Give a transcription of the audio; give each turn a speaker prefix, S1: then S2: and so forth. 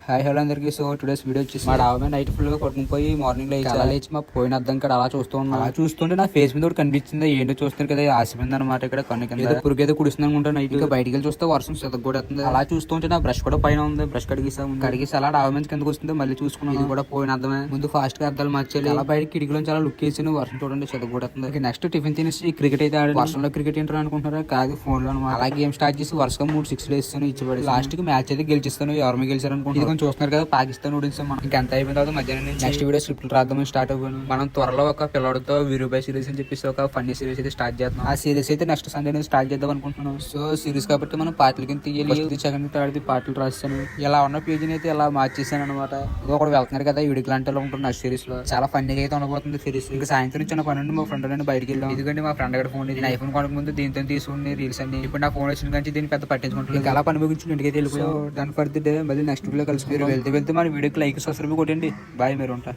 S1: Hi hello అందరికి. So today's video వచ్చేసి మా డాబా నైట్ ఫుల్ గా కొట్టుకుపోయి మార్నింగ్ లో అలా లేచి మా పోయిన అర్థం ఇక్కడ అలా చూస్తూ ఉన్నా. అలా చూస్తుంటే నా ఫేస్ మీద ఒకటి కనిపించింది. ఏంటో చూస్తారు కదా, ఆసిపోయింది అనమాట. ఇక్కడ కన్ను కింద పురుగేదో కుడుస్తుంది అనుకుంటా. నైట్ ఇంకా బయటికి వెళ్ళి చూస్తే వర్షం కూడా అలా చూస్తుంటే నా బ్రష్ కూడా పైన ఉంది. బ్రష్ కడిగేసి అలా డాబా మీద కిందకు వస్తుంది. మళ్ళీ చూసుకున్నాం, ఇది కూడా పోయిన అర్థమే. ముందు ఫాస్ట్ గా అర్థాలు మార్చాలి. అలా బయట కిటికీలో చాలా లుక్ వేసి వర్షం చూడండి చదవకూడదు. నెక్స్ట్ టిఫిన్ తినేసి క్రికెట్ అయితే ఆడి. వర్షంలో క్రికెట్ ఏంటారు అనుకుంటారా, కాదు ఫోన్ లో అనమాట. అలా గేమ్ స్టార్ట్ చేసి వరుసగా 3 6 వేస్తాను ఇచ్చిపడి లాస్ట్ కి మ్యాచ్ అయితే గెలిచిస్తాను. ఎవరు గెలిచారు అనుకుంటున్నారు చూస్తున్నారు కదా, పాకిస్తాన్ ఓడించాం మనం. ఇంకా ఎంత అయిపోయిన తర్వాత మధ్యాహ్నం నుంచి నెక్స్ట్ వీడియో స్క్రిప్ట్ రాద్దామని స్టార్ట్ అవ్వను. మనం త్వరలో ఒక పిల్లడితో వీరుబాయ్ సిరీస్ అని చెప్పేసి ఒక ఫన్నీ సిరీస్ అయితే స్టార్ట్ చేద్దాం. ఆ సిరీస్ అయితే నెక్స్ట్ సండే నుంచి స్టార్ట్ చేద్దాం అనుకుంటున్నాం. సో సిరీస్ కాబట్టి మనం పాటల కింద తీయాలి. సెకండ్ థర్డ్ పాటలు రాస్తాను. ఇలా ఉన్న పేజీని అయితే ఇలా మార్చేసాను అనమాట. ఒకటి వెళ్తున్నారు కదా వీడికి లాంటి ఉంటుంది ఆ సిరీస్ లో. చాలా ఫన్నీగా అయితే ఉండబోతుంది సిరీస్. ఇంకా సాయంత్రం చిన్న పని మా ఫ్రెండ్ నేను బయటికి వెళ్ళాం. ఎందుకంటే మా ఫ్రెండ్ ఫోన్ ఇది ఐఫోన్ కొనక ముందు దీంతో తీసుకుని రీల్స్ అన్ని. ఇప్పుడు నా ఫోన్ వచ్చిన కానీ దీన్ని పెద్ద పట్టించుకుంటుంది. ఇంకా అలా పని ముగించి ఇంటికి వెళ్ళిపోయాం. దాని ఫర్ ది డే మళ్ళీ నెక్స్ట్ వీడియో కలిసి వెళ్తే మన వీడియోకి లైక్ సబ్స్క్రైబ్ కొట్టండి. బాయ్, మీరు ఉంటా.